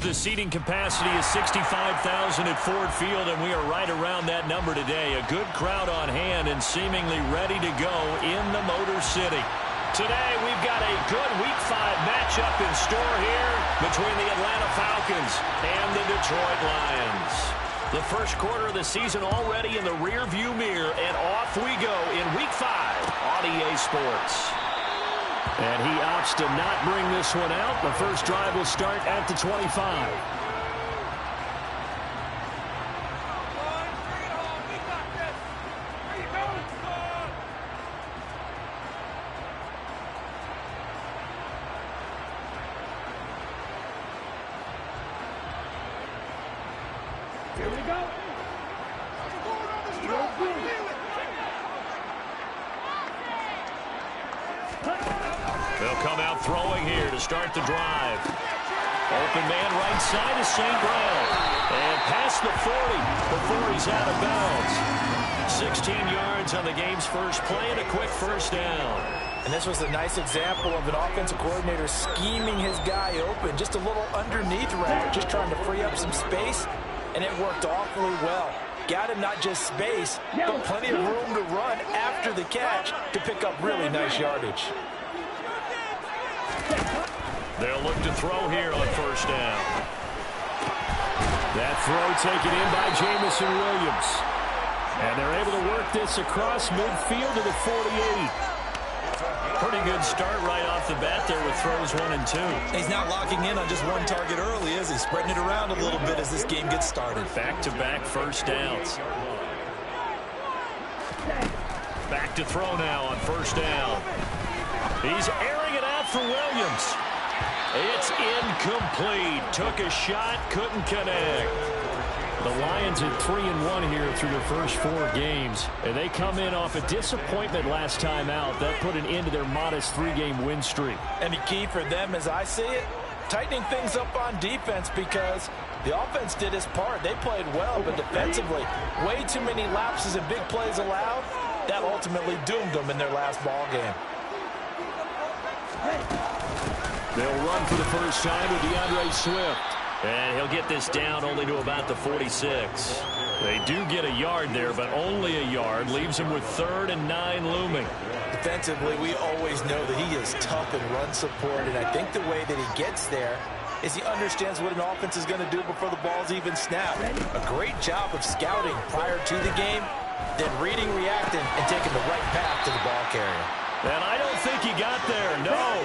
The seating capacity is 65,000 at Ford Field, and we are right around that number today. A good crowd on hand and seemingly ready to go in the Motor City. Today, we've got a good Week 5 matchup in store here between the Atlanta Falcons and the Detroit Lions. The first quarter of the season already in the rearview mirror, and off we go in Week 5 on EA Sports. And he opts to not bring this one out. The first drive will start at the 25. Here we go. They'll come out throwing here to start the drive. Open man right side is St. Brown. And past the 40 before he's out of bounds. 16 yards on the game's first play and a quick first down. And this was a nice example of an offensive coordinator scheming his guy open. Just a little underneath route, just trying to free up some space. And it worked awfully well. Got him not just space, but plenty of room to run after the catch to pick up really nice yardage. They'll look to throw here on first down. That throw taken in by Jamison Williams. And they're able to work this across midfield to the 48. Pretty good start right off the bat there with throws 1 and 2. He's not locking in on just one target early, is he? Spreading it around a little bit as this game gets started. Back-to-back first downs. Back to throw now on first down. He's airing it out for Williams. It's incomplete. Took a shot, couldn't connect. The Lions at 3-1 here through their first 4 games. And they come in off a disappointment last time out. That put an end to their modest 3-game win streak. And the key for them, as I see it, tightening things up on defense, because the offense did its part. They played well, but defensively, way too many lapses and big plays allowed. That ultimately doomed them in their last ball game. They'll run for the first time with DeAndre Swift. And he'll get this down only to about the 46. They do get a yard there, but only a yard. Leaves him with 3rd and 9 looming. Defensively, we always know that he is tough in run support, and I think the way that he gets there is he understands what an offense is going to do before the ball's even snapped. A great job of scouting prior to the game, then reading, reacting, and taking the right path to the ball carrier. And I don't think he got there, no.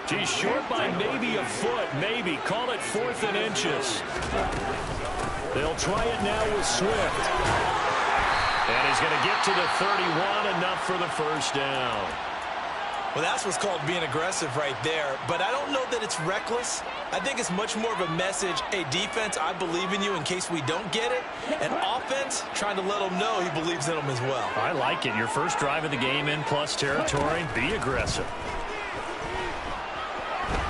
He's short by maybe a foot, maybe. Call it 4th and inches. They'll try it now with Swift. And he's going to get to the 31, enough for the first down. Well, that's what's called being aggressive right there. But I don't know that it's reckless. I think it's much more of a message. Hey, defense, I believe in you in case we don't get it. And offense, trying to let him know he believes in them as well. I like it. Your first drive of the game in plus territory. Be aggressive.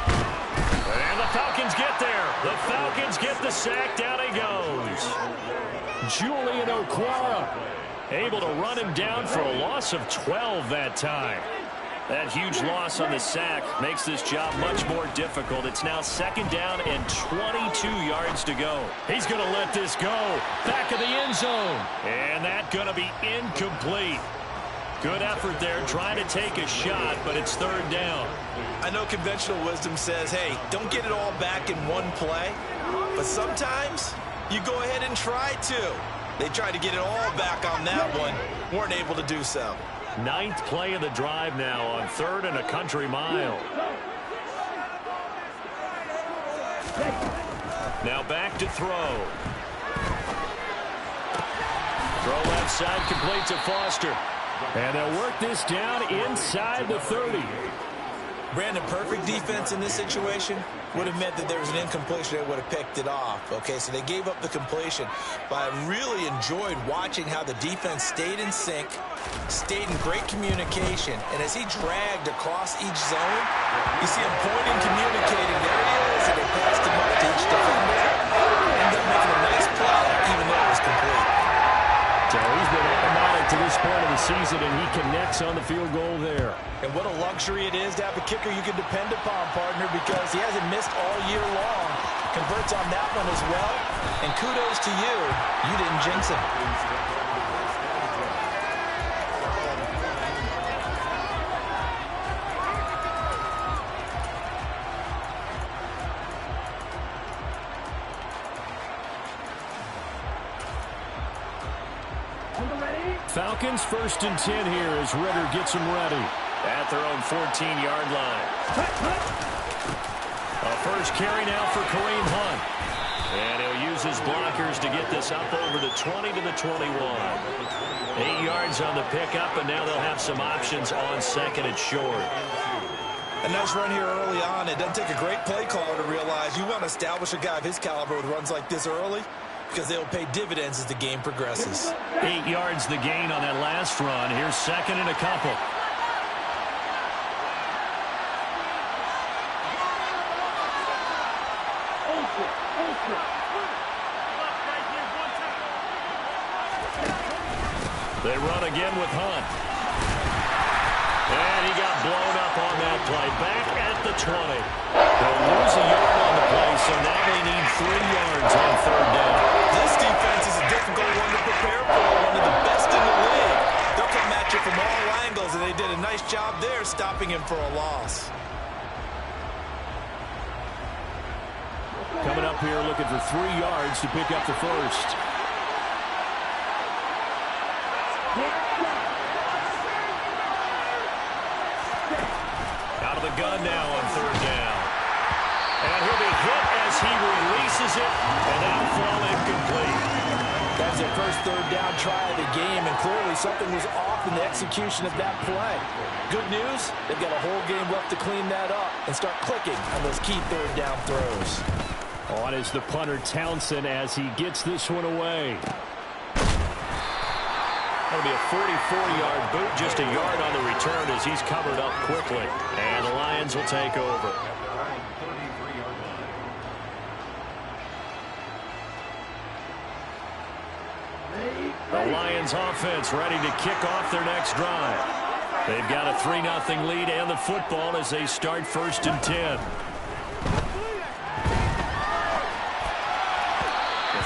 And the Falcons get there. The Falcons get the sack. Down he goes. Julian Okwara able to run him down for a loss of 12 that time. That huge loss on the sack makes this job much more difficult. It's now 2nd down and 22 yards to go. He's going to let this go. Back of the end zone. And that's going to be incomplete. Good effort there, trying to take a shot, but it's 3rd down. I know conventional wisdom says, hey, don't get it all back in one play. But sometimes you go ahead and try to. They tried to get it all back on that one. Weren't able to do so. 9th play of the drive now on 3rd and a country mile. Now back to throw. Throw left side, complete to Foster. And they'll work this down inside the 30. Brandon, perfect defense in this situation would have meant that there was an incompletion. They would have picked it off. Okay, so they gave up the completion. But I really enjoyed watching how the defense stayed in sync, stayed in great communication. And as he dragged across each zone, you see him pointing, communicating. There he is, and they passed him up to each defender. Ended up making a nice play, even though it was complete. So he's been automatic to this point of the season, and he connects on the field goal there. And what a luxury it is to have a kicker you can depend upon, partner, because he hasn't missed all year long. converts on that one as well. And kudos to you. You didn't jinx him. Falcons 1st and 10 here as Ritter gets them ready at their own 14-yard line. A first carry now for Kareem Hunt. And he'll use his blockers to get this up over the 20 to the 21. 8 yards on the pickup, and now they'll have some options on 2nd and short. A nice run here early on. It doesn't take a great play caller to realize you want to establish a guy of his caliber who runs like this early, because they'll pay dividends as the game progresses. 8 yards the gain on that last run. Here's 2nd and a couple. They run again with Hunt. And he got blown up on that play. Back at the 20. They'll lose a yard on the play, so now they need 3 yards on 3rd down. This defense is a difficult one to prepare for, one of the best in the league. They'll come at you from all angles, and they did a nice job there stopping him for a loss. Coming up here looking for 3 yards to pick up the first. Out of the gun now on 3rd down. And he'll be hit as he releases it, and that'll fall incomplete. That's their first 3rd down try of the game, and clearly something was off in the execution of that play. Good news, they've got a whole game left to clean that up and start clicking on those key 3rd down throws. On is the punter Townsend as he gets this one away. That'll be a 44-yard boot, just a yard on the return as he's covered up quickly. And the Lions will take over. The Lions offense ready to kick off their next drive. They've got a 3-0 lead and the football as they start 1st and 10.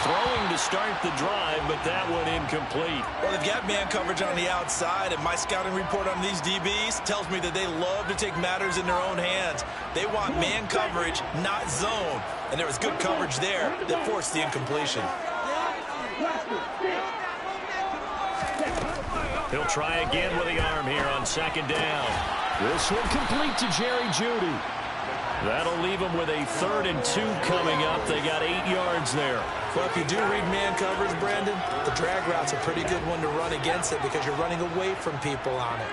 Throwing to start the drive, but that one incomplete. Well, they've got man coverage on the outside, and my scouting report on these DBs tells me that they love to take matters in their own hands. They want man coverage, not zone. And there was good coverage there that forced the incompletion. He'll try again with the arm here on 2nd down. This one complete to Jerry Jeudy. That'll leave them with a 3rd and 2 coming up. They got 8 yards there. Well, if you do read man coverage, Brandon, the drag route's a pretty good one to run against it because you're running away from people on it.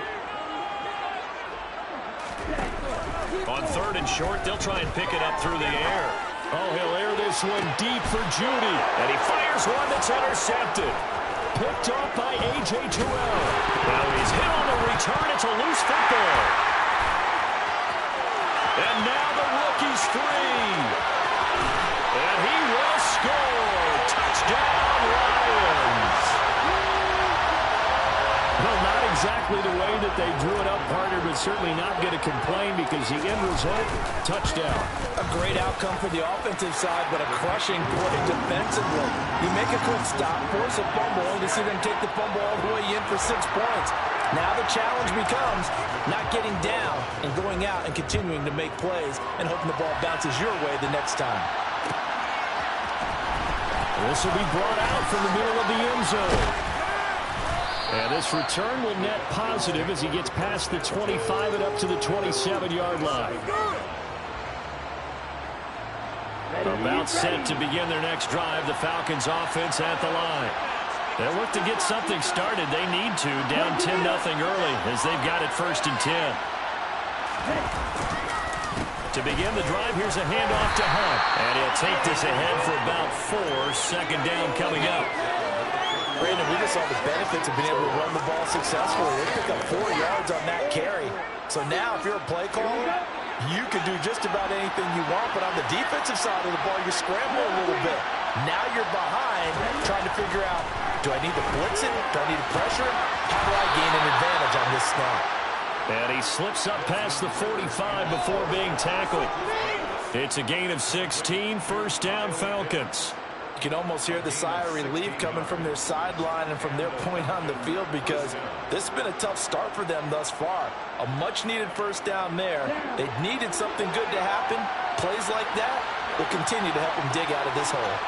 On 3rd and short, they'll try and pick it up through the air. Oh, he'll air this one deep for Jeudy. And he fires one that's intercepted. Picked off by A.J. Terrell. Now he's hit on the return. It's a loose football. And now the rookie's free. And he will score. Touchdown, Lions. Well, not exactly the way that they drew it up, partner, but certainly not going to complain because the end result, touchdown. A great outcome for the offensive side, but a crushing play defensively. You make a quick stop, force a fumble, and to see them take the fumble all the way in for 6 points. Now the challenge becomes not getting down and going out and continuing to make plays and hoping the ball bounces your way the next time. This will be brought out from the middle of the end zone. And this return will net positive as he gets past the 25 and up to the 27-yard line. About set to begin their next drive, the Falcons offense at the line. They'll look to get something started. They need to, down 10-0 early as they've got it 1st and 10. To begin the drive, here's a handoff to Hunt. And he'll take this ahead for about 4. 2nd down coming up. Brandon, we just saw the benefits of being able to run the ball successfully. They pick up 4 yards on that carry. So now if you're a play caller, you can do just about anything you want. But on the defensive side of the ball, you're scrambling a little bit. Now you're behind trying to figure out, do I need to blitz it? Do I need to pressure it? How do I gain an advantage on this snap? And he slips up past the 45 before being tackled. It's a gain of 16, first down Falcons. You can almost hear the sigh of relief coming from their sideline and from their point on the field because this has been a tough start for them thus far. A much-needed first down there. They needed something good to happen. Plays like that will continue to help them dig out of this hole.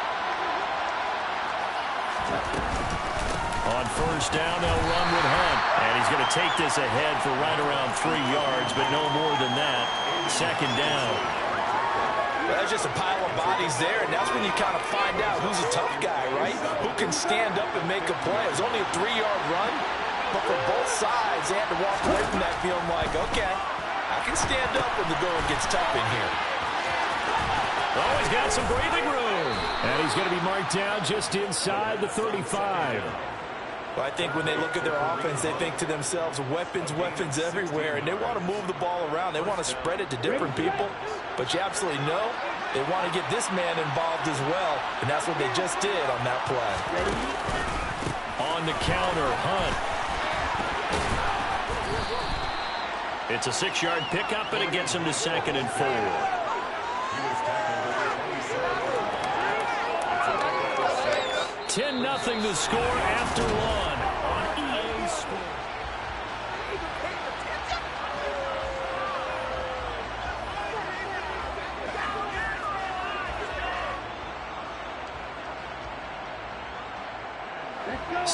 On first down, they'll run with Hunt. And he's going to take this ahead for right around 3 yards, but no more than that. Second down. Well, there's just a pile of bodies there, and that's when you kind of find out who's a tough guy, right? Who can stand up and make a play. It was only a 3-yard run, but for both sides, they had to walk away from that feeling like, okay, I can stand up when the going gets tough in here. Oh, he's got some breathing room. And he's going to be marked down just inside the 35. Well, I think when they look at their offense, they think to themselves, weapons, weapons everywhere, and they want to move the ball around. They want to spread it to different people, but you absolutely know they want to get this man involved as well, and that's what they just did on that play. On the counter, Hunt. It's a 6-yard pickup, and it gets him to 2nd and 4. 10-0 to score after 1 on EA Sports.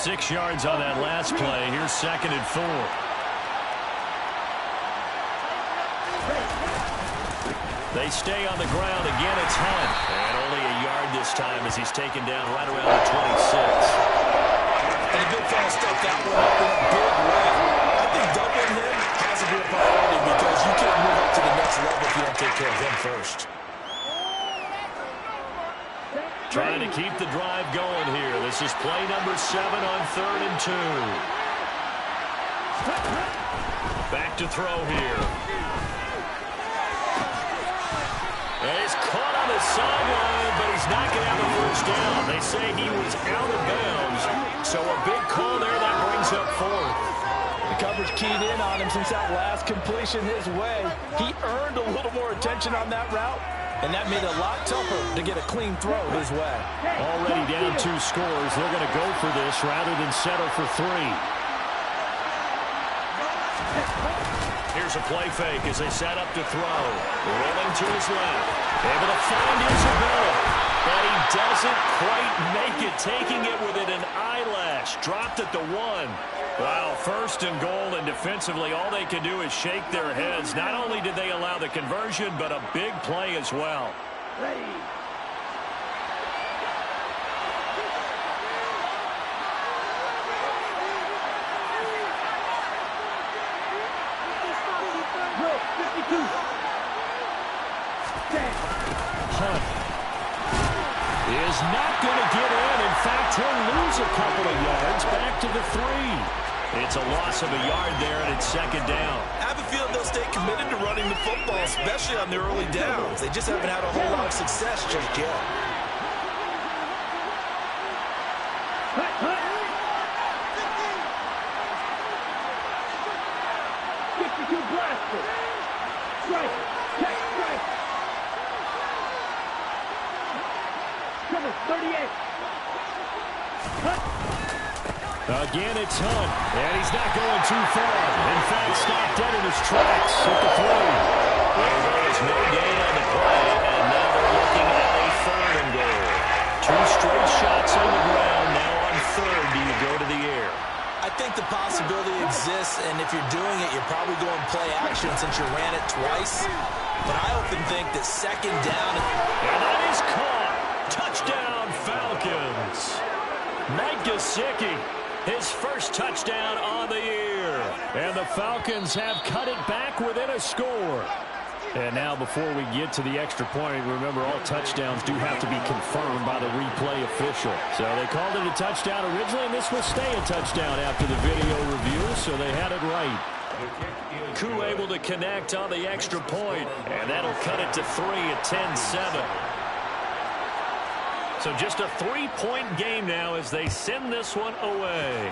Six yards on that last play. Here's 2nd and 4. They stay on the ground. Again, it's Hunt. And only a yard this time as he's taken down right around the 26. And the big fella stepped that one up in a big way. I think doubling him has to be a priority because you can't move up to the next level if you don't take care of him first. Trying to keep the drive going here. This is play number 7 on 3rd and 2. Back to throw here. And he's caught on the sideline, but he's not going to have the first down. They say he was out of bounds. So a big call there that brings up 4th. The coverage keyed in on him since that last completion his way. He earned a little more attention on that route, and that made it a lot tougher to get a clean throw his way. Already down 2 scores. They're going to go for this rather than settle for 3. Here's a play fake as they set up to throw. Rolling to his left. Able to find Isabella. But he doesn't quite make it. Taking it within an eyelash. Dropped at the 1. Wow, 1st and goal, and defensively all they can do is shake their heads. Not only did they allow the conversion, but a big play as well. Ready. Hunt is not going to get in. In fact, he'll lose a couple of yards back to the 3. It's a loss of a yard there, and it's 2nd down. I have a feeling they'll stay committed to running the football, especially on their early downs. They just haven't had a whole lot of success just yet. Again, it's Hunt, and he's not going too far. In fact, stopped dead in his tracks at the 3. Well, there is no gain on the play, and now they're looking at a 3rd and goal. 2 straight shots on the ground. Now on 3rd, do you go to the air? I think the possibility exists, and if you're doing it, you're probably going play action since you ran it twice. But I often think that 2nd down... And that is caught. Touchdown, Falcons. Mike Gesicki. His first touchdown on the year. And the Falcons have cut it back within a score. And now before we get to the extra point, remember all touchdowns do have to be confirmed by the replay official. So they called it a touchdown originally, and this will stay a touchdown after the video review, so they had it right. Koo able to connect on the extra point, and that'll cut it to 3 at 10-7. So just a 3-point game now as they send this one away.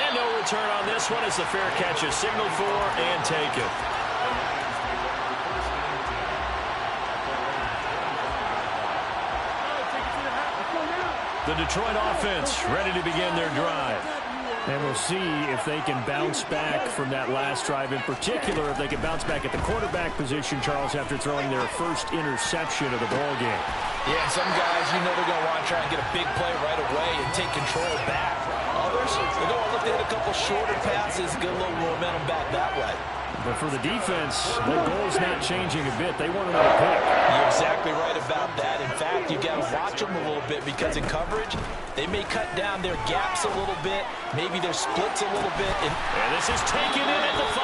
And no return on this one as the fair catch is signaled for and taken. The Detroit offense ready to begin their drive. And we'll see if they can bounce back from that last drive. In particular, if they can bounce back at the quarterback position, Charles, after throwing their first interception of the ball game. Yeah, some guys, you know they're going to want to try and get a big play right away and take control back. Others, they're going to look to hit a couple shorter passes, get a little momentum back that way. But for the defense, their goal's not changing a bit. They want another pick. You're exactly right about that. In fact, you've got to watch them a little bit because in coverage, they may cut down their gaps a little bit, maybe their splits a little bit. And this is taken in at the 5.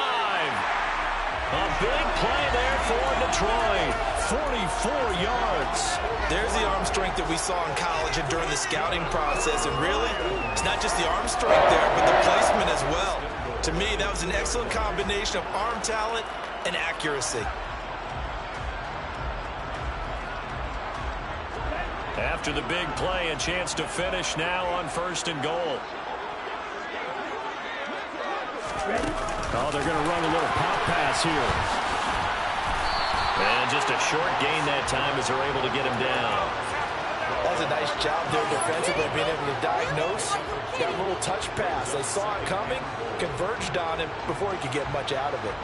A big play there for Detroit. 44 yards. There's the arm strength that we saw in college and during the scouting process. And really, it's not just the arm strength there, but the placement as well. To me, that was an excellent combination of arm talent and accuracy. After the big play, a chance to finish now on 1st and goal. Oh, they're going to run a little pop pass here. And just a short gain that time as they're able to get him down. That's a nice job there defensively, being able to diagnose that little touch pass. They saw it coming, converged on him before he could get much out of it.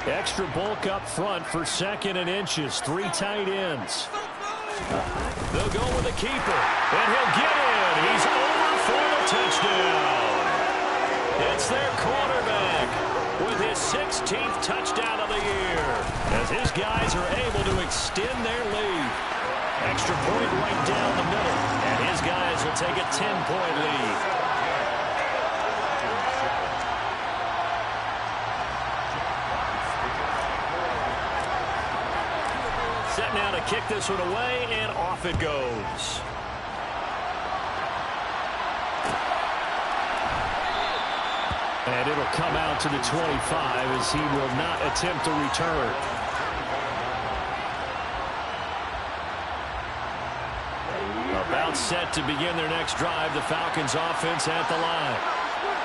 Extra bulk up front for 2nd and inches. 3 tight ends. They'll go with the keeper, and he'll get in. He's over for the touchdown. It's their quarterback with his 16th touchdown of the year, as his guys are able to extend their lead. Extra point right down the middle, and his guys will take a 10-point lead. Set now to kick this one away, and off it goes. And it'll come out to the 25 as he will not attempt to return. About set to begin their next drive, the Falcons offense at the line.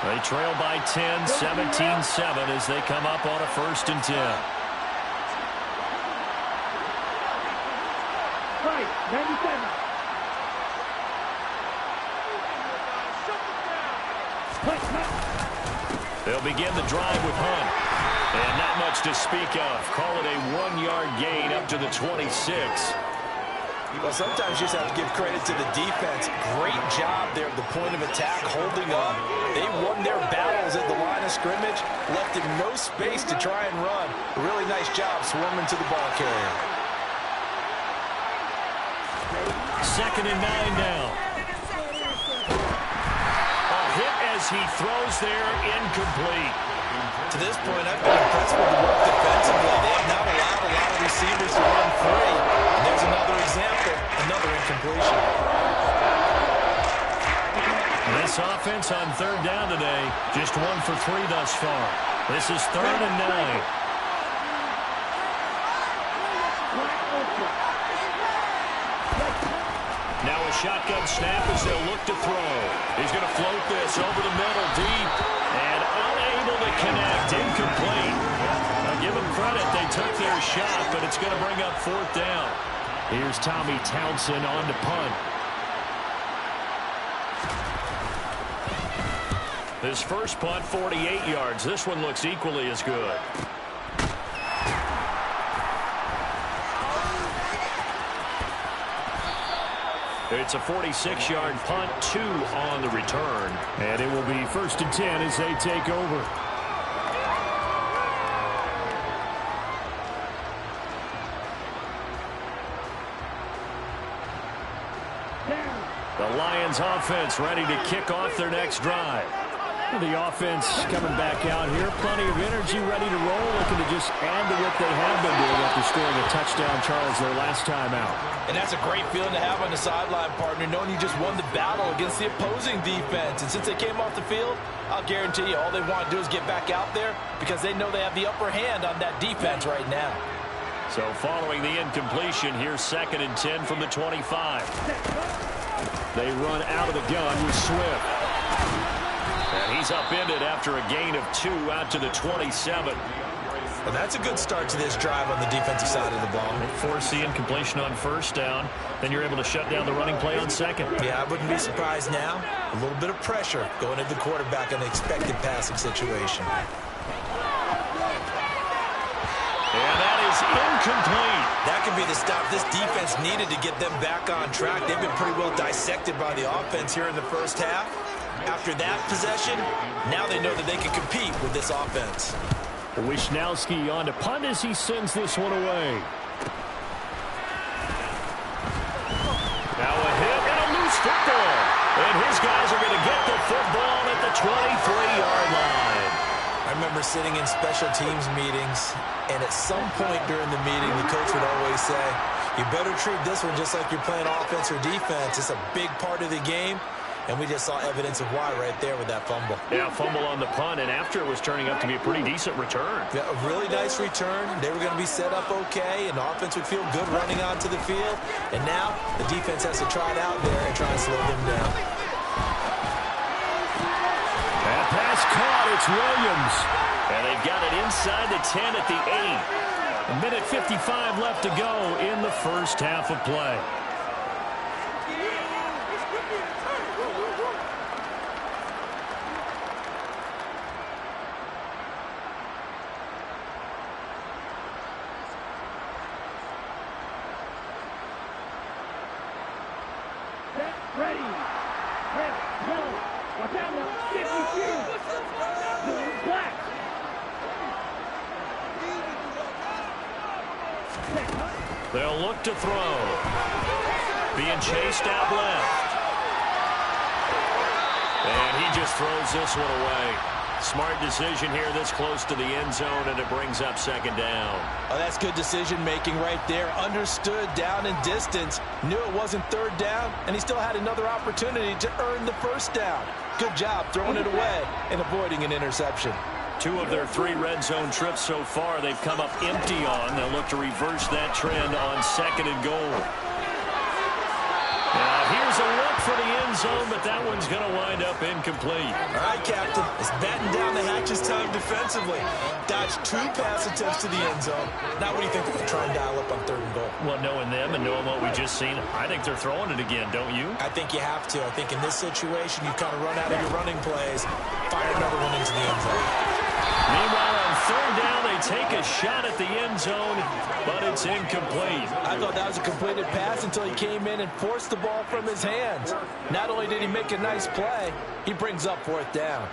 They trail by 10, 17-7 as they come up on a 1st and 10. Right, 97. They'll begin the drive with Hunt. And not much to speak of. Call it a 1-yard gain up to the 26. Well, sometimes you just have to give credit to the defense. Great job there at the point of attack, holding up. They won their battles at the line of scrimmage, left him no space to try and run. A really nice job swarming to the ball carrier. 2nd and 9 now. A hit as he throws there, incomplete. To this point, I've been impressed with the work defensively. They have not allowed a lot of receivers to run free. And there's another example, another incompletion. This offense on 3rd down today, just 1 for 3 thus far. This is 3rd and 9. Now a shotgun snap as they'll look to throw. He's going to float this over the middle deep and unable to connect. Incomplete. Now give them credit. They took their shot, but it's going to bring up 4th down. Here's Tommy Townsend on to punt. His first punt, 48 yards. This one looks equally as good. It's a 46-yard punt, 2 on the return. And it will be 1st and 10 as they take over. The Lions offense ready to kick off their next drive. The offense coming back out here. Plenty of energy, ready to roll. Looking to just add to what they have been doing after scoring a touchdown, Charles, their last time out. And that's a great feeling to have on the sideline, partner, knowing you just won the battle against the opposing defense. And since they came off the field, I'll guarantee you all they want to do is get back out there because they know they have the upper hand on that defense right now. So following the incompletion, here's 2nd and 10 from the 25. They run out of the gun with Swift. And he's upended after a gain of 2 out to the 27. And that's a good start to this drive on the defensive side of the ball. Force the incompletion on first down. Then you're able to shut down the running play on second. Yeah, I wouldn't be surprised now. A little bit of pressure going into the quarterback in an expected passing situation. And that is incomplete. That could be the stop this defense needed to get them back on track. They've been pretty well dissected by the offense here in the first half. After that possession, now they know that they can compete with this offense. Wisnowski on to punt as he sends this one away. Now a hit and a loose football. And his guys are going to get the football at the 23-yard line. I remember sitting in special teams meetings, and at some point during the meeting, the coach would always say, you better treat this one just like you're playing offense or defense. It's a big part of the game. And we just saw evidence of why right there with that fumble. Yeah, fumble on the punt, and after it was turning up to be a pretty decent return. Yeah, a really nice return. They were going to be set up okay, and the offense would feel good running onto the field. And now the defense has to try it out there and try and slow them down. That pass caught. It's Williams. And they've got it inside the 10 at the 8. A minute 55 left to go in the first half of play. They'll look to throw. Being chased out left. And he just throws this one away. Smart decision here this close to the end zone, and it brings up second down. Oh, that's good decision-making right there. Understood down and distance. Knew it wasn't third down, and he still had another opportunity to earn the first down. Good job throwing it away and avoiding an interception. 2 of their 3 red zone trips so far, they've come up empty on. They'll look to reverse that trend on second and goal. Now, here's a look for the end zone, but that one's going to wind up incomplete. All right, Captain. It's batten down the hatches time defensively. Dodged 2 pass attempts to the end zone. Now what do you think they're going to try and dial up on third and goal? Well, knowing them and knowing what we just seen, I think they're throwing it again, don't you? I think you have to. I think in this situation, you kind of run out of your running plays, fire another one into the end zone. Meanwhile, on third down, they take a shot at the end zone, but it's incomplete. I thought that was a completed pass until he came in and forced the ball from his hands. Not only did he make a nice play, he brings up fourth down.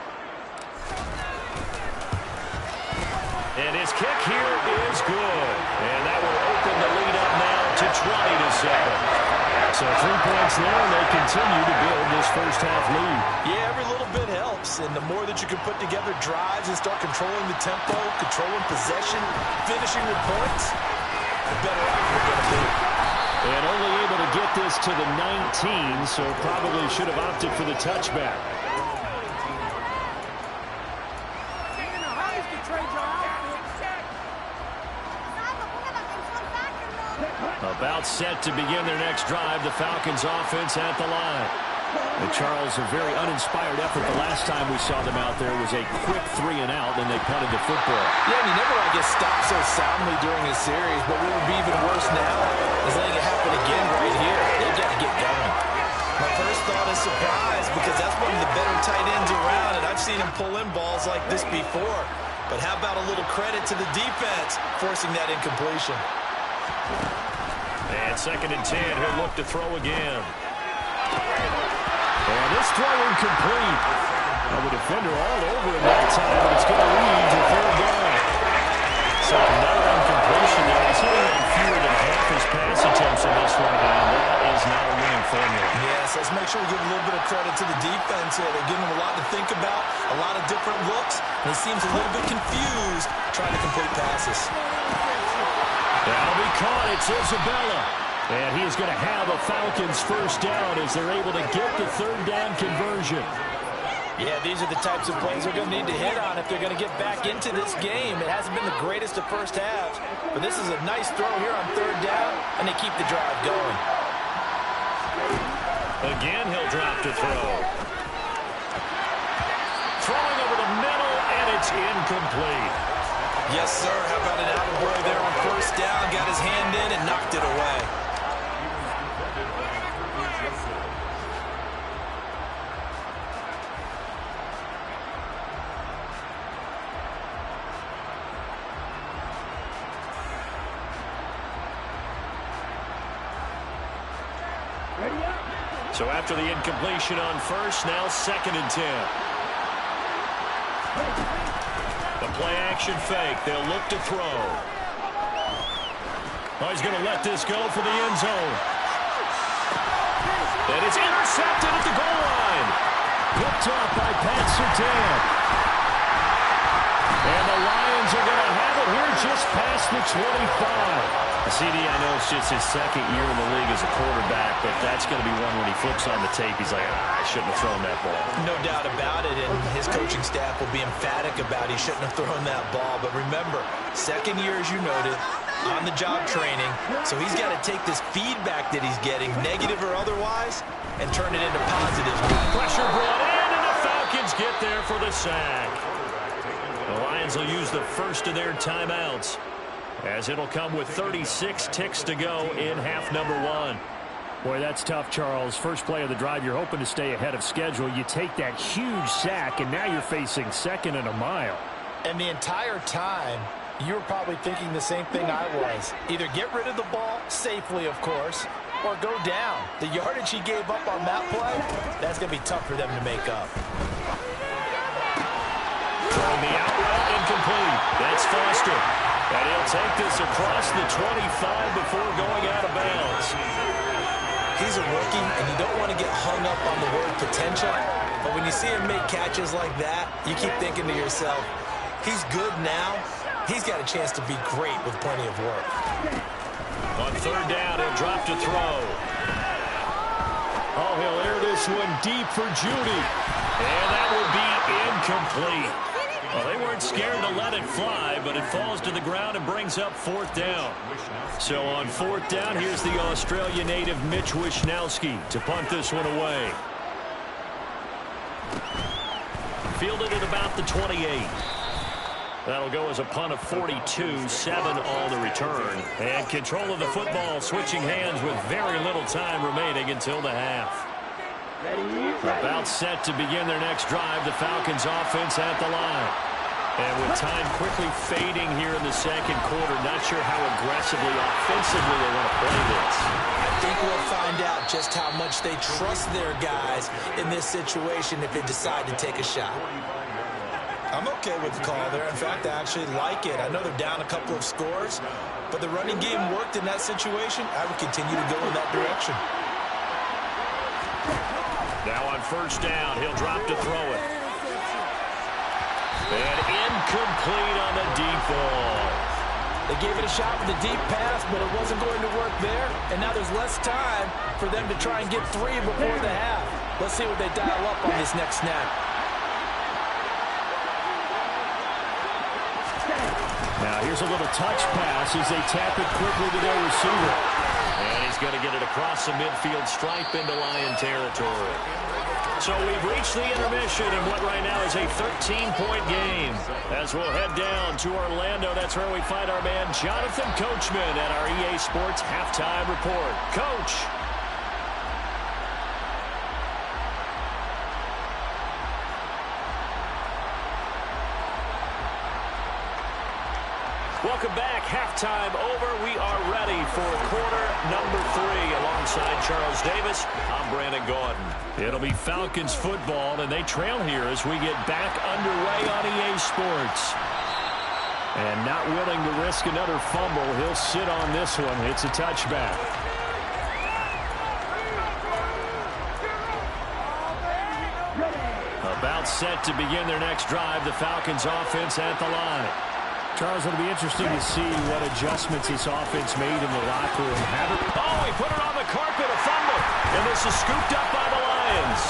And his kick here is good. And that will open the lead up now to 20-7. So 3 points there, and they continue to build this first half lead. Yeah, every little bit helps, and the more that you can put together drives and start controlling the tempo, controlling possession, finishing with points, the better off you're going to be. And only able to get this to the 19, so probably should have opted for the touchback. About set to begin their next drive, the Falcons offense at the line. And Charles, a very uninspired effort. The last time we saw them out there was a quick 3 and out, and they punted the football. Yeah, and you never want to get stopped so soundly during a series, but what would be even worse now is letting it happen again right here. They've got to get going. My first thought is surprise, because that's one of the better tight ends around, and I've seen him pull in balls like this before. But how about a little credit to the defense forcing that incompletion? And second and 10, he'll look to throw again. And this throw incomplete. The defender all over him that time, but it's going to lead to third down. So another incompletion there. He's hitting on fewer than half his pass attempts in this one, and that is not a winning formula. Yes, let's make sure we give a little bit of credit to the defense here. They're giving him a lot to think about, a lot of different looks, and he seems a little bit confused trying to complete passes. That'll be caught. It's Isabella. And he is going to have a Falcons first down as they're able to get the third down conversion. Yeah, these are the types of plays they're going to need to hit on if they're going to get back into this game. It hasn't been the greatest of first halves, but this is a nice throw here on third down, and they keep the drive going. Again, he'll drop to throw. Throwing over the middle, and it's incomplete. Yes, sir. How about an attaboy there on first down? Got his hand in and knocked it away. So after the incompletion on first, now 2nd and 10. The play action fake. They'll look to throw. Oh, he's going to let this go for the end zone. And it's intercepted at the goal line. Picked up by Pat Surtain. And the Lions are going to have it here just past the 25. CD, I know it's just his 2nd year in the league as a quarterback, but that's going to be one when he flips on the tape. He's like, I shouldn't have thrown that ball. No doubt about it, and his coaching staff will be emphatic about he shouldn't have thrown that ball. But remember, 2nd year, as you noted, on-the-job training, so he's got to take this feedback that he's getting, negative or otherwise, and turn it into positive. Pressure brought in, and the Falcons get there for the sack. The Lions will use the first of their timeouts, as it'll come with 36 ticks to go in half number 1. Boy, that's tough, Charles. First play of the drive, you're hoping to stay ahead of schedule. You take that huge sack, and now you're facing 2nd and a mile. And the entire time, you were probably thinking the same thing I was. Either get rid of the ball, safely, of course, or go down. The yardage he gave up on that play, that's going to be tough for them to make up. Throwing the out route, incomplete. That's Foster. And he'll take this across the 25 before going out of bounds. He's a rookie, and you don't want to get hung up on the word potential. But when you see him make catches like that, you keep thinking to yourself, he's good now. He's got a chance to be great with plenty of work. On 3rd down, he'll drop to throw. Oh, he'll air this one deep for Judy. And that will be incomplete. Well, they weren't scared to let it fly, but it falls to the ground and brings up 4th down. So on 4th down, here's the Australia native Mitch Wishnowsky to punt this one away. Fielded at about the 28. That'll go as a punt of 42, 7 on the return. And control of the football switching hands with very little time remaining until the half. About set to begin their next drive, the Falcons offense at the line. And with time quickly fading here in the 2nd quarter, not sure how aggressively, offensively they want to play this. I think we'll find out just how much they trust their guys in this situation if they decide to take a shot. I'm okay with the call there. In fact, I actually like it. I know they're down a couple of scores, but the running game worked in that situation. I would continue to go in that direction. Now on 1st down, he'll drop to throw it. And incomplete on the deep ball. They gave it a shot with the deep pass, but it wasn't going to work there. And now there's less time for them to try and get 3 before the half. Let's see what they dial up on this next snap. Now here's a little touch pass as they tap it quickly to their receiver. And he's going to get it across the midfield stripe into Lion territory. So we've reached the intermission in what right now is a 13-point game. As we'll head down to Orlando, that's where we find our man Jonathan Coachman at our EA Sports Halftime Report. Coach. Welcome back. Halftime over. We are ready for quarter number 3. Alongside Charles Davis, I'm Brandon Gordon. It'll be Falcons football, and they trail here as we get back underway on EA Sports. And not willing to risk another fumble, he'll sit on this one. It's a touchback. About set to begin their next drive, the Falcons offense at the line. Charles, it'll be interesting to see what adjustments this offense made in the locker room. Oh, he put it on the carpet, a fumble. And this is scooped up by the Lions.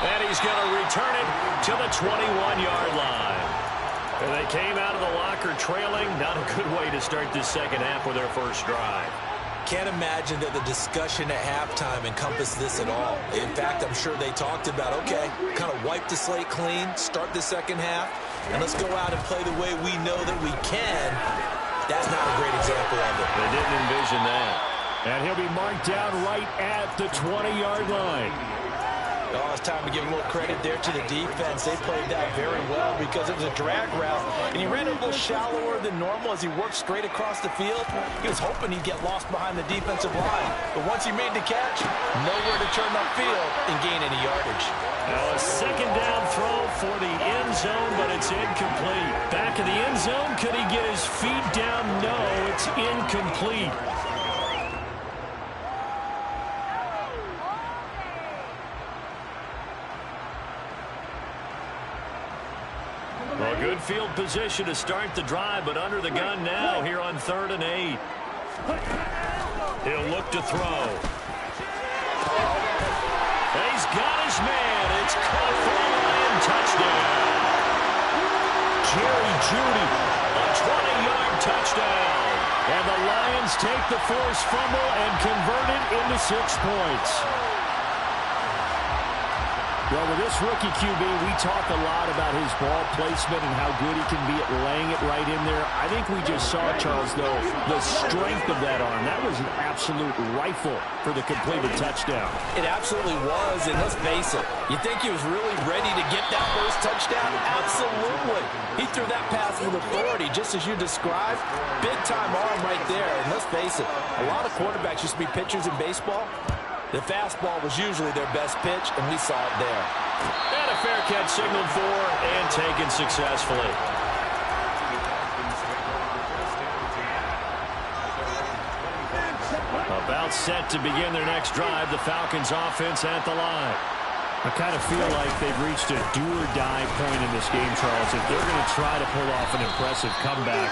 And he's going to return it to the 21-yard line. And they came out of the locker trailing. Not a good way to start this 2nd half with their first drive. Can't imagine that the discussion at halftime encompassed this at all. In fact, I'm sure they talked about, okay, kind of wipe the slate clean, start the 2nd half, and let's go out and play the way we know that we can, that's not a great example of it. They didn't envision that. And he'll be marked down right at the 20-yard line. Oh, it's time to give a little credit there to the defense. They played that very well because it was a drag route, and he ran a little shallower than normal as he worked straight across the field. He was hoping he'd get lost behind the defensive line, but once he made the catch, nowhere to turn upfield and gain any yardage. Now a second down throw for the end zone, but it's incomplete. Back in the end zone, could he get his feet down? No, it's incomplete. Well, good field position to start the drive, but under the gun now here on 3rd and 8. He'll look to throw. He's got his man. It's caught for a Lion touchdown. Jerry Jeudy, a 20-yard touchdown. And the Lions take the forced fumble and convert it into 6 points. Well, with this rookie QB, we talk a lot about his ball placement and how good he can be at laying it right in there. I think we just saw, Charles, though, the strength of that arm. That was an absolute rifle for the completed touchdown. It absolutely was, and let's face it, you think he was really ready to get that first touchdown? Absolutely. He threw that pass with authority, just as you described. Big-time arm right there, and let's face it, a lot of quarterbacks used to be pitchers in baseball. The fastball was usually their best pitch, and we saw it there. And a fair catch signaled for and taken successfully. About set to begin their next drive, the Falcons offense at the line. I kind of feel like they've reached a do-or-die point in this game, Charles. If they're going to try to pull off an impressive comeback,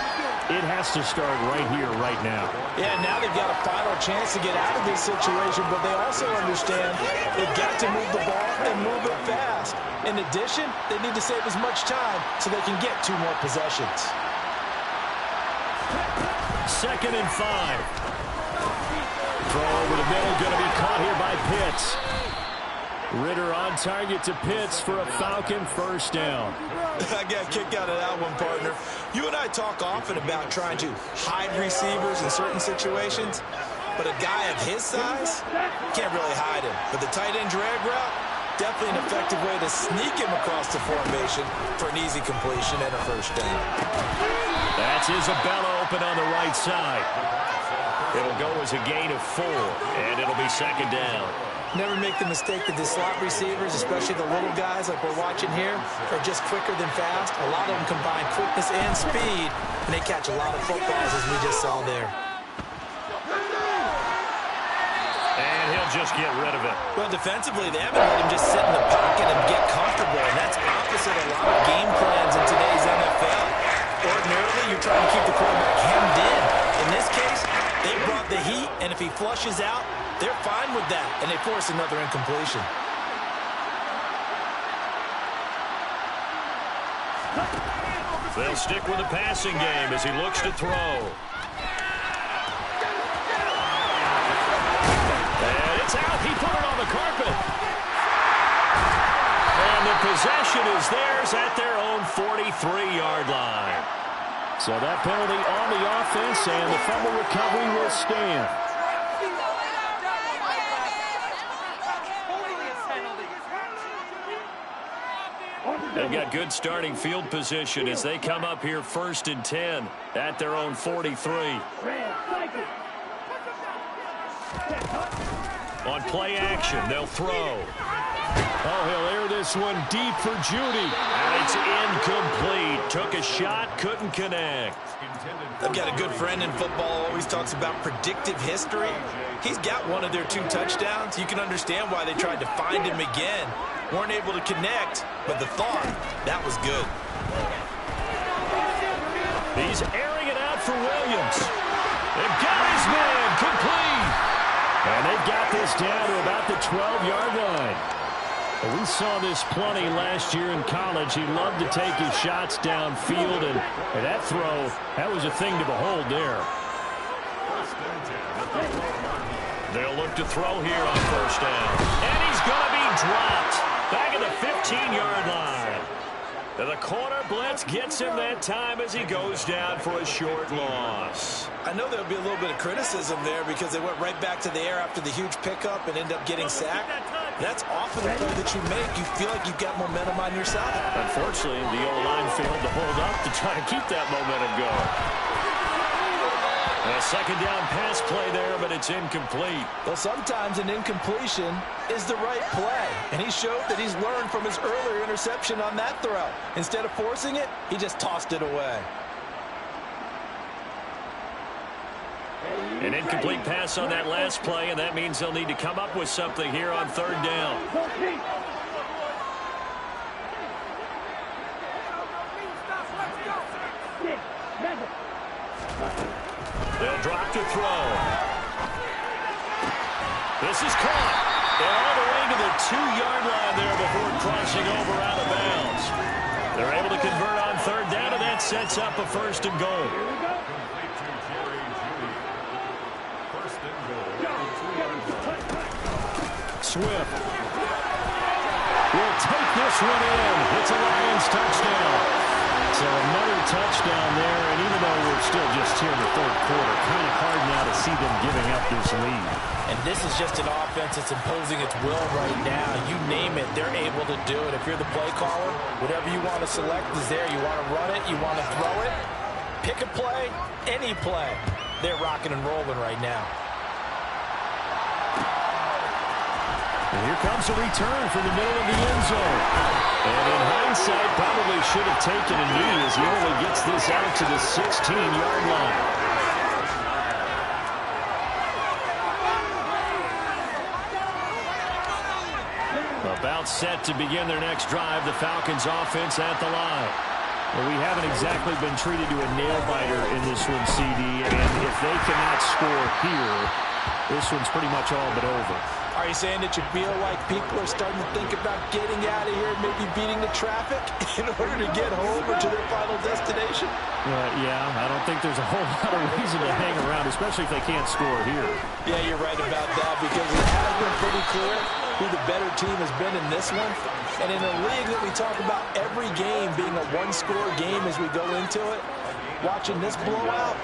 it has to start right here, right now. Yeah, now they've got a final chance to get out of this situation, but they also understand they've got to move the ball and move it fast. In addition, they need to save as much time so they can get 2 more possessions. 2nd and 5. Throw over the middle, going to be caught here by Pitts. Ritter on target to Pitts for a Falcon first down. I got kicked out of that one, partner. You and I talk often about trying to hide receivers in certain situations, but a guy of his size can't really hide him. But the tight end drag route, definitely an effective way to sneak him across the formation for an easy completion and a first down. That's Isabella open on the right side. It'll go as a gain of 4, and it'll be 2nd down. Never make the mistake that the slot receivers, especially the little guys like we're watching here, are just quicker than fast. A lot of them combine quickness and speed, and they catch a lot of footballs, as we just saw there. And he'll just get rid of it. Well, defensively, they haven't let him just sit in the pocket and get comfortable, and that's opposite a lot of game plans in today's NFL. Ordinarily, you're trying to keep the quarterback hemmed in. In this case, they brought the heat, and if he flushes out, they're fine with that, and they force another incompletion. They'll stick with the passing game as he looks to throw. And it's out. He put it on the carpet. And the possession is theirs at their own 43-yard line. So that penalty on the offense, and the fumble recovery will stand. They've got good starting field position as they come up here 1st and 10 at their own 43. On play action, they'll throw. Oh, he'll air this one deep for Jeudy. And it's incomplete. Took a shot, couldn't connect. I've got a good friend in football, always talks about predictive history. He's got one of their 2 touchdowns. You can understand why they tried to find him again. Weren't able to connect, but the thought, that was good. He's airing it out for Williams. They've got his man complete. And they've got this down to about the 12-yard line. Well, we saw this plenty last year in college. He loved to take his shots downfield, and that throw, that was a thing to behold there. They'll look to throw here on 1st down. And he's going to be dropped. Back at the 15-yard line. The corner blitz gets him that time as he goes down for a short loss. I know there'll be a little bit of criticism there because they went right back to the air after the huge pickup and end up getting sacked. That's often a play that you make. You feel like you've got momentum on your side. Unfortunately, the O-line failed to hold up to try to keep that momentum going. A second down pass play there, but it's incomplete. Well, sometimes an incompletion is the right play, and he showed that he's learned from his earlier interception on that throw. Instead of forcing it, he just tossed it away. An incomplete pass on that last play, and that means they'll need to come up with something here on third down. They'll drop to throw. This is caught. And all the way to the 2-yard line there before crossing over out of bounds. They're able to convert on third down, and that sets up a first and goal. Swift will take this one in. It's a Lions touchdown. So another touchdown there, and even though we're still just here in the third quarter, kind of hard now to see them giving up this lead. And this is just an offense that's imposing its will right now. You name it, they're able to do it. If you're the play caller, whatever you want to select is there. You want to run it, you want to throw it. Pick a play, any play. They're rocking and rolling right now. And here comes a return from the middle of the end zone. And in hindsight, probably should have taken a knee as he only gets this out to the 16-yard line. About set to begin their next drive, the Falcons offense at the line. Well, we haven't exactly been treated to a nail-biter in this one, CD, and if they cannot score here, this one's pretty much all but over. Are you saying that you feel like people are starting to think about getting out of here and maybe beating the traffic in order to get home or to their final destination? Yeah, I don't think there's a whole lot of reason to hang around, especially if they can't score here. Yeah, you're right about that because it has been pretty clear who the better team has been in this one. And in a league that we talk about every game being a one-score game as we go into it, watching this blowout,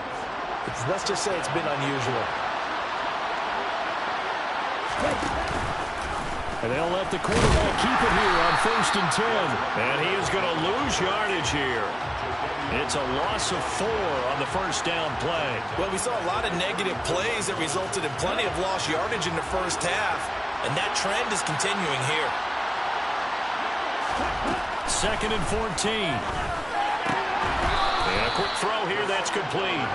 let's just say it's been unusual. And they'll let the quarterback keep it here on 1st and 10. And he is going to lose yardage here. It's a loss of 4 on the first down play. Well, we saw a lot of negative plays that resulted in plenty of lost yardage in the first half. And that trend is continuing here. 2nd and 14. And a quick throw here that's complete.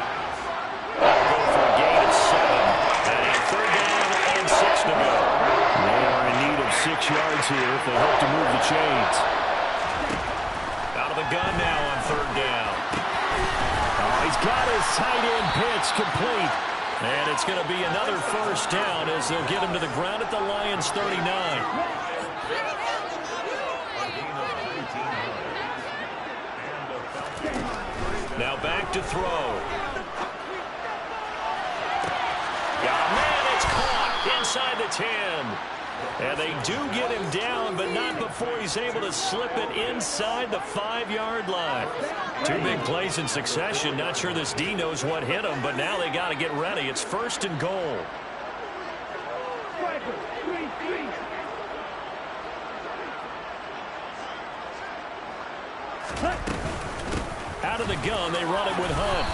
That'll go for a gain of 7. And third down and 6 to go. They are in need of 6 yards here if they hope to move the chains. Out of the gun now on third down. Oh, he's got his tight end pitch complete. And it's going to be another first down as they'll get him to the ground at the Lions' 39. Now back to throw. Man, it's caught inside the 10. And they do get him down, but not before he's able to slip it inside the 5-yard line. 2 big plays in succession. Not sure this D knows what hit him, but now they got to get ready. It's 1st and goal. Out of the gun, they run it with Hunt.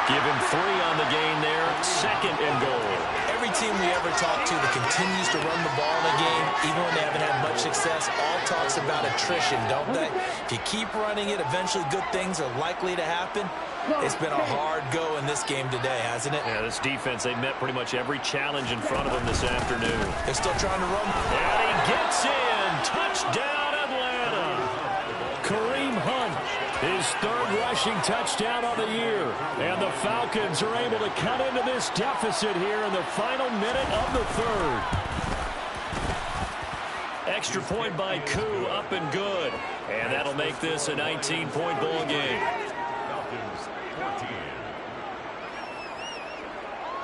Give him 3 on the gain there. 2nd and goal. Every team we ever talk to that continues to run the ball in a game, even when they haven't had much success, all talks about attrition, don't they? If you keep running it, eventually good things are likely to happen. It's been a hard go in this game today, hasn't it? Yeah, this defense, they met pretty much every challenge in front of them this afternoon. They're still trying to run. And he gets in. Touchdown, Atlanta. Kareem Hunt, his 3rd rushing touchdown of the year. And the Falcons are able to cut into this deficit here in the final minute of the 3rd. Extra point by Koo, up and good. And that'll make this a 19-point ball game.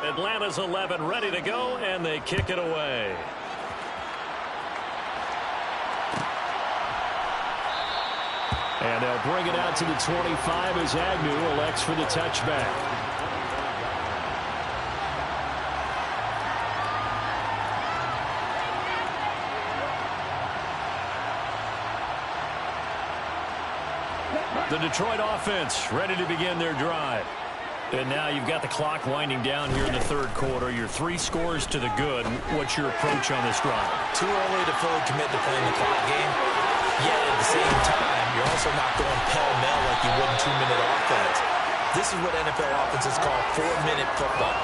Atlanta's 11 ready to go, and they kick it away. And they'll bring it out to the 25 as Agnew elects for the touchback. The Detroit offense ready to begin their drive. And now you've got the clock winding down here in the third quarter. Your 3 scores to the good. What's your approach on this drive? Too early to fully commit to playing the clock game. Yet at the same time, you're also not going pell-mell like you would in 2-minute offense. This is what NFL offenses call 4-minute football.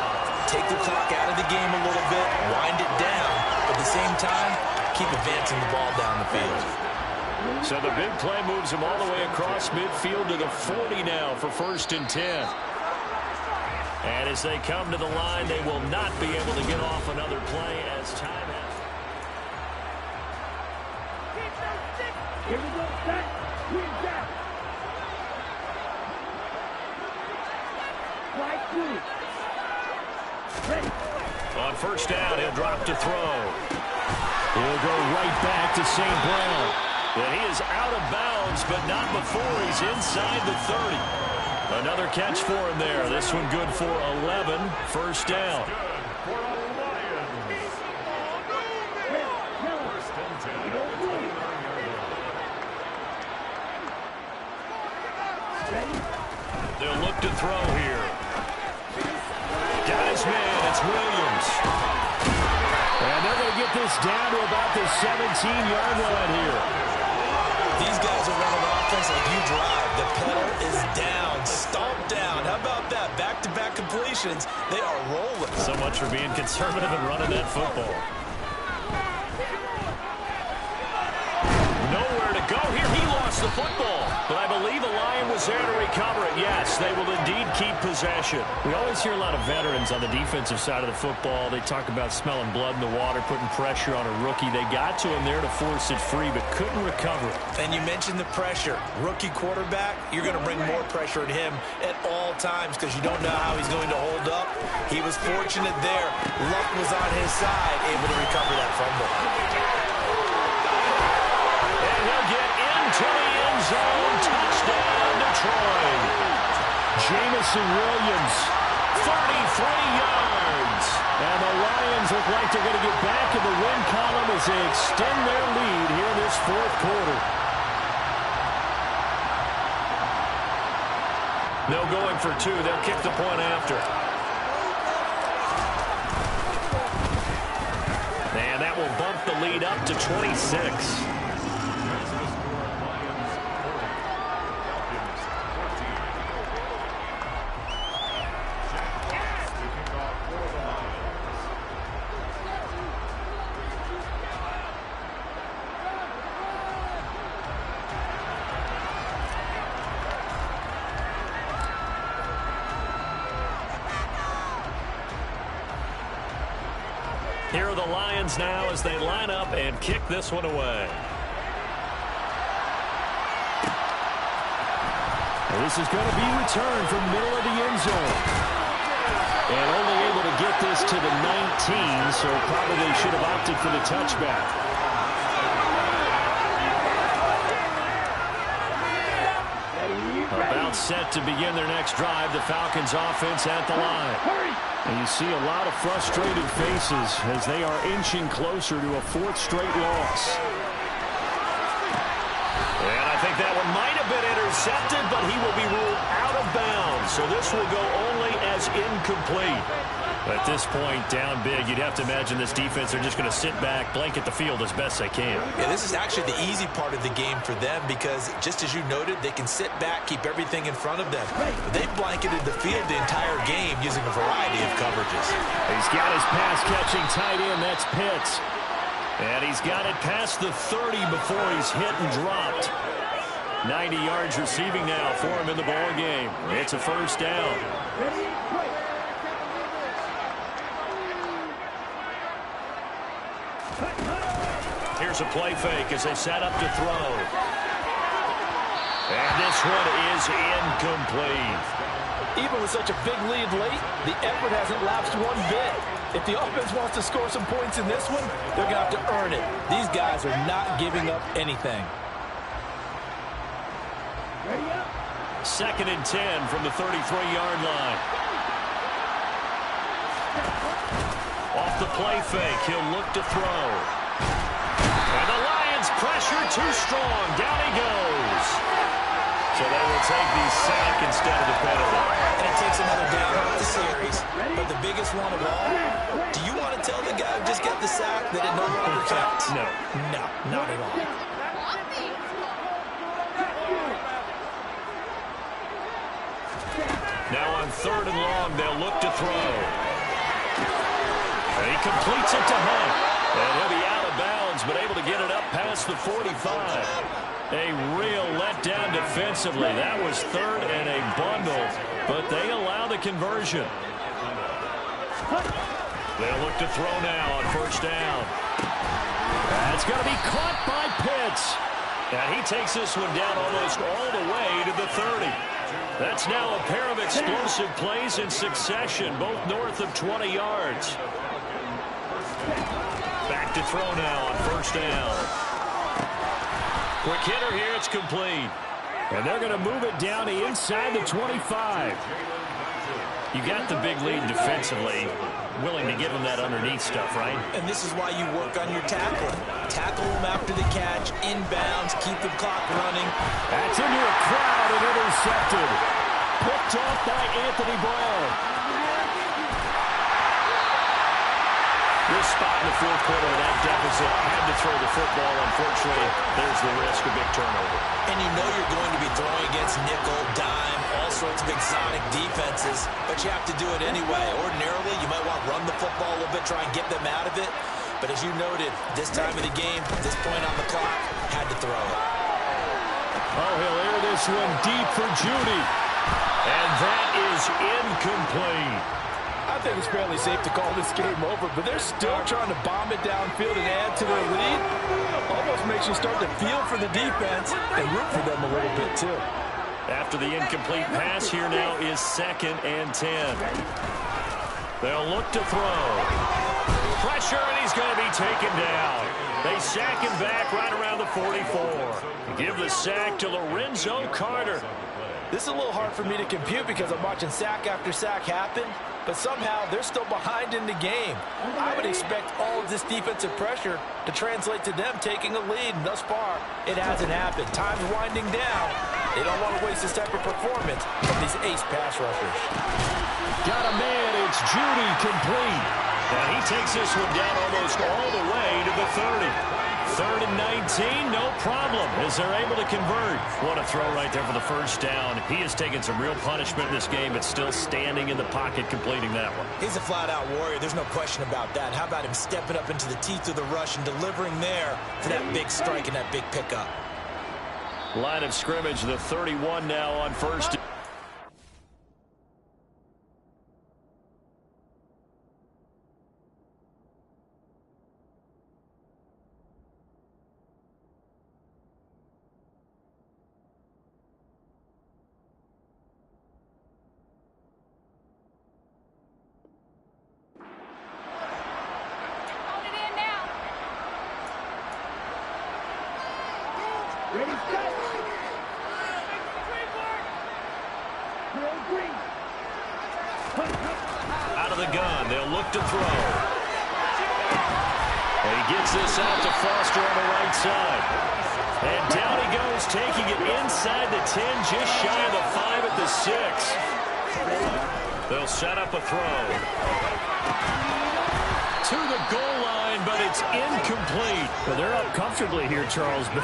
Take the clock out of the game a little bit, wind it down, but at the same time, keep advancing the ball down the field. So the big play moves him all the way across midfield to the 40 now for 1st and 10. And as they come to the line, they will not be able to get off another play as time has. Here we go, set. He's down. Fly 2. Ready. On 1st down, he'll drop to throw. He'll go right back to St. Brown. And he is out of bounds, but not before he's inside the 30. Another catch for him there. This one good for 11. 1st down. They'll look to throw here. Got his man. It's Williams. And they're going to get this down to about the 17-yard line here. These guys are running offense like you drive. The pedal is down, stomped down. How about that? Back-to-back completions. They are rolling. So much for being conservative and running that football. Nowhere to go here. He lost the football. But I believe a Lion was there to recover it. Yes, they will indeed keep possession. We always hear a lot of veterans on the defensive side of the football. They talk about smelling blood in the water, putting pressure on a rookie. They got to him there to force it free, but couldn't recover it. And you mentioned the pressure. Rookie quarterback, you're going to bring more pressure at him at all times because you don't know how he's going to hold up. He was fortunate there. Luck was on his side, able to recover that fumble. And he'll get into the end zone. Touchdown, Detroit. Jamison Williams, 33 yards. And the Lions look like they're going to get back in the win column as they extend their lead here in this 4th quarter. No going for 2. They'll kick the point after. And that will bump the lead up to 26. Here are the Lions now as they line up and kick this one away. Well, this is going to be returned from middle of the end zone. And only able to get this to the 19, so probably should have opted for the touchback. About set to begin their next drive, the Falcons offense at the line. And you see a lot of frustrated faces as they are inching closer to a 4th straight loss. And I think that one might have been intercepted, but he will be ruled out of bounds. So this will go only as incomplete. At this point, down big, you'd have to imagine this defense, they're just going to sit back, blanket the field as best they can. Yeah, this is actually the easy part of the game for them because, just as you noted, they can sit back, keep everything in front of them. But they've blanketed the field the entire game using a variety of coverages. He's got his pass-catching tight end, that's Pitts. And he's got it past the 30 before he's hit and dropped. 90 yards receiving now for him in the ball game. It's a 1st down. Here's a play fake as they set up to throw. And this one is incomplete. Even with such a big lead late, the effort hasn't lapsed one bit. If the offense wants to score some points in this one, they're going to have to earn it. These guys are not giving up anything. 2nd and 10 from the 33-yard line. Off the play fake, he'll look to throw. And the Lions pressure too strong. Down he goes. So they will take the sack instead of the penalty. And it takes another down off the series. But the biggest one of all, do you want to tell the guy who just got the sack that it no longer counts? No. No, not at all. Now on 3rd and long, they'll look to throw. And he completes it to Hunt. And he'll be out of bounds, but able to get it up past the 45. A real letdown defensively. That was 3rd and a bundle, but they allow the conversion. They'll look to throw now on 1st down. That's going to be caught by Pitts. And he takes this one down almost all the way to the 30. That's now a pair of explosive plays in succession, both north of 20 yards. Back to throw now on 1st down. Quick hitter here, it's complete. And they're going to move it down to inside the 25. You got the big lead defensively. Willing to give him that underneath stuff, right? And this is why you work on your tackling. Tackle them after the catch, inbounds, keep the clock running. That's into a crowd and intercepted. Picked off by Anthony Brown. This spot in the 4th quarter of that deficit had to throw the football. Unfortunately, there's the risk of big turnover. And you know you're going to be throwing against nickel, dime, all sorts of exotic defenses, but you have to do it anyway. Ordinarily, you might want to run the football a little bit, try and get them out of it. But as you noted, this time of the game, this point on the clock, had to throw it. Oh, he'll air this one deep for Judy. And that is incomplete. I think it's fairly safe to call this game over, but they're still trying to bomb it downfield and add to their lead. Almost makes you start to feel for the defense and root for them a little bit, too. After the incomplete pass, here now is 2nd and 10. They'll look to throw. Pressure, and he's going to be taken down. They sack him back right around the 44. Give the sack to Lorenzo Carter. This is a little hard for me to compute because I'm watching sack after sack happen, but somehow they're still behind in the game. I would expect all of this defensive pressure to translate to them taking a lead, and thus far, it hasn't happened. Time's winding down. They don't want to waste this type of performance from these ace pass rushers. Got a man, it's Judy, complete. And he takes this one down almost all the way to the 30. 3rd and 19, no problem, as they're able to convert. What a throw right there for the 1st down. He has taken some real punishment in this game, but still standing in the pocket, completing that one. He's a flat-out warrior. There's no question about that. How about him stepping up into the teeth of the rush and delivering there for that big strike and that big pickup? Line of scrimmage, the 31 now on 1st. Ready, set. Out of the gun, they'll look to throw. And he gets this out to Foster on the right side. And down he goes, taking it inside the 10, just shy of the 5 at the 6. They'll set up a throw. To the goal line, but it's incomplete. Well, they're up comfortably here, Charles, but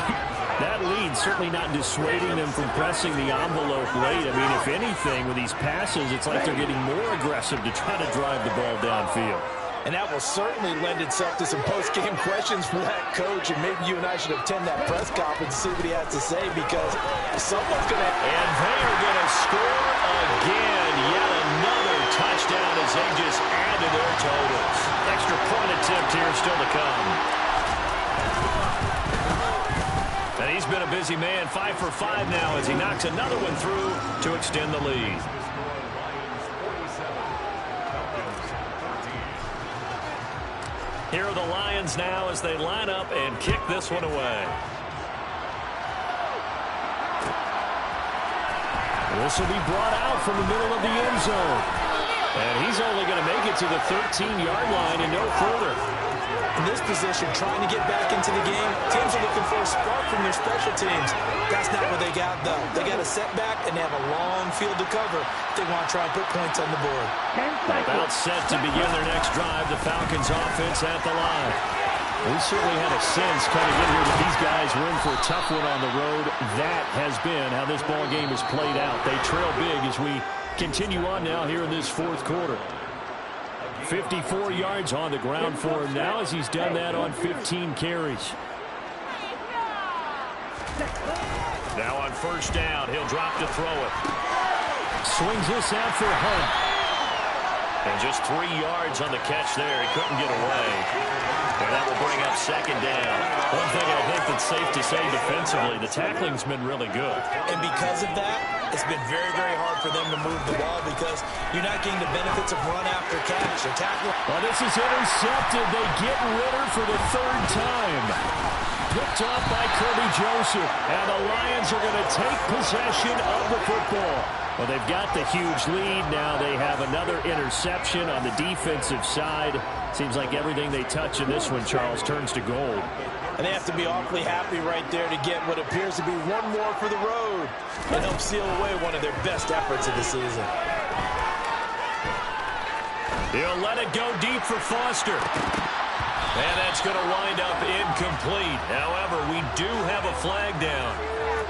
that lead certainly not dissuading them from pressing the envelope late. I mean, if anything, with these passes, it's like they're getting more aggressive to try to drive the ball downfield. And that will certainly lend itself to some post-game questions from that coach, and maybe you and I should attend that press conference and see what he has to say, because someone's going to... And they are going to score again. Yet another touchdown as they just add to their totals. Extra point attempt here still to come. And he's been a busy man, 5 for 5 now as he knocks another one through to extend the lead. Here are the Lions now as they line up and kick this one away. This will be brought out from the middle of the end zone. And he's only going to make it to the 13-yard line and no further. In this position, trying to get back into the game, teams are looking for a spark from their special teams. That's not what they got, though. They got a setback, and they have a long field to cover if they want to try and put points on the board. About set to begin their next drive, the Falcons offense at the line. We certainly had a sense coming in here that these guys were in for a tough one on the road. That has been how this ball game has played out. They trail big as we continue on now here in this fourth quarter. 54 yards on the ground for him now as he's done that on 15 carries. Now on first down, he'll drop to throw it. Swings this out for Hunt. And just 3 yards on the catch there. He couldn't get away. And that will bring up second down. One thing I think that's safe to say defensively, the tackling's been really good. And because of that, it's been very, very hard for them to move the ball because you're not getting the benefits of run after catch. Or tackle. Well, this is intercepted. They get Ritter for the third time. Picked off by Kirby Joseph. And the Lions are going to take possession of the football. Well, they've got the huge lead. Now they have another interception on the defensive side. Seems like everything they touch in this one, Charles, turns to gold. And they have to be awfully happy right there to get what appears to be one more for the road and help seal away one of their best efforts of the season. He'll let it go deep for Foster. And that's going to wind up incomplete. However, we do have a flag down.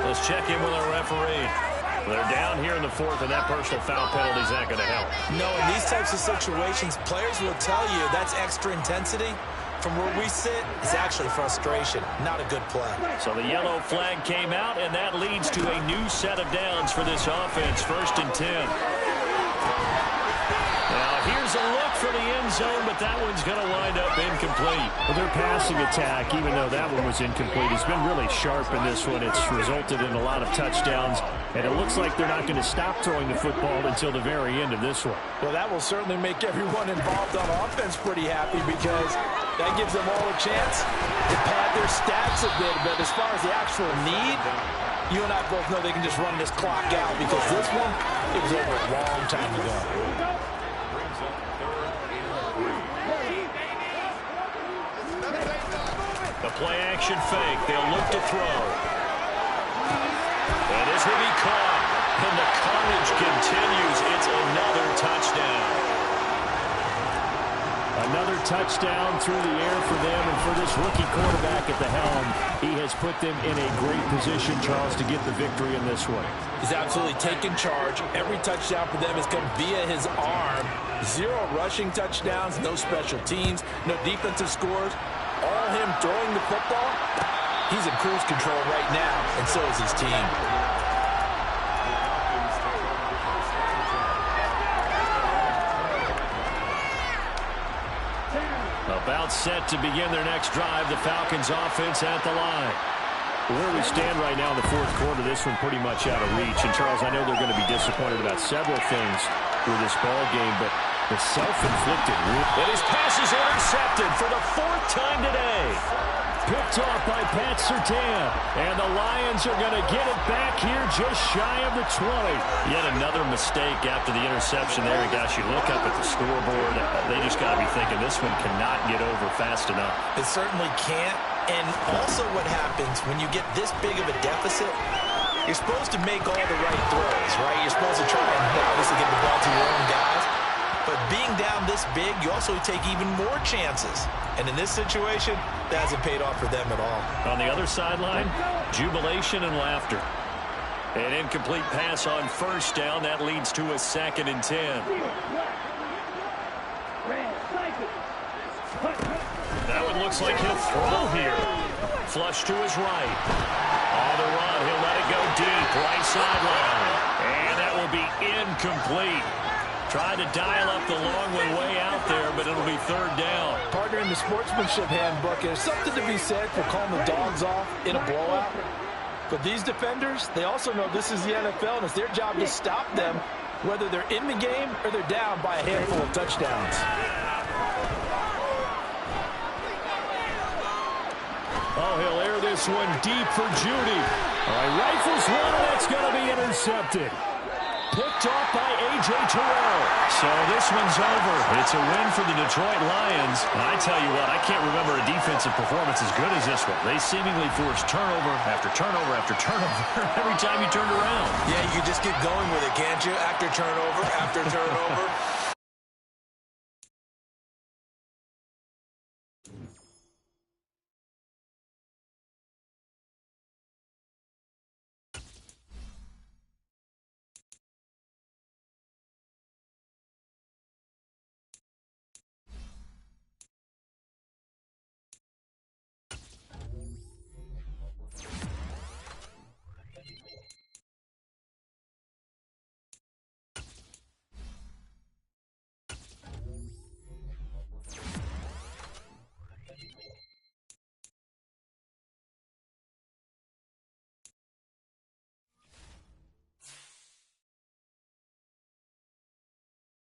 Let's check in with our referee. They're down here in the fourth, and that personal foul penalty is not going to help. No, in these types of situations, players will tell you that's extra intensity. From where we sit, it's actually frustration, not a good play. So the yellow flag came out, and that leads to a new set of downs for this offense, 1st and 10. Now, here's a look for the end zone, but that one's going to wind up incomplete. Well, their passing attack, even though that one was incomplete, has been really sharp in this one. It's resulted in a lot of touchdowns, and it looks like they're not going to stop throwing the football until the very end of this one. Well, that will certainly make everyone involved on offense pretty happy because that gives them all a chance to pad their stats a bit. But as far as the actual need, you and I both know they can just run this clock out because this one, it was over a long time ago. The play-action fake. They'll look to throw. And this will be caught. And the carnage continues. It's another touchdown. Another touchdown through the air for them, and for this rookie quarterback at the helm, he has put them in a great position, Charles, to get the victory in this one. He's absolutely taken charge. Every touchdown for them has come via his arm. 0 rushing touchdowns, no special teams, no defensive scores. All him throwing the football. He's in cruise control right now, and so is his team. About set to begin their next drive, the Falcons offense at the line. Where we stand right now in the fourth quarter, this one pretty much out of reach. And, Charles, I know they're going to be disappointed about several things with this ball game, but the self-inflicted. And his pass is intercepted for the 4th time today. Picked off by Pat Surtain. And the Lions are going to get it back here just shy of the 20. Yet another mistake after the interception there. And gosh, you look up at the scoreboard, they just got to be thinking this one cannot get over fast enough. It certainly can't. And also what happens when you get this big of a deficit, you're supposed to make all the right throws, right? You're supposed to try and obviously get the ball to your own guys. But being down this big, you also take even more chances. And in this situation, that hasn't paid off for them at all. On the other sideline, jubilation and laughter. An incomplete pass on first down. That leads to a 2nd and 10. That one looks like he'll throw here. Flush to his right. On the run, he'll let it go deep. Right sideline. And that will be incomplete. Tried to dial up the long one way out there, but it'll be 3rd down. Partner in the sportsmanship handbook, there's something to be said for calling the dogs off in a blowout. But these defenders, they also know this is the NFL, and it's their job to stop them, whether they're in the game or they're down by a handful of touchdowns. Oh, he'll air this one deep for Judy. All right, rifles one, and it's going to be intercepted. Picked off by A.J. Terrell. So this one's over. It's a win for the Detroit Lions. And I tell you what, I can't remember a defensive performance as good as this one. They seemingly forced turnover after turnover after turnover every time you turned around. Yeah, you can just keep going with it, can't you? After turnover, after turnover.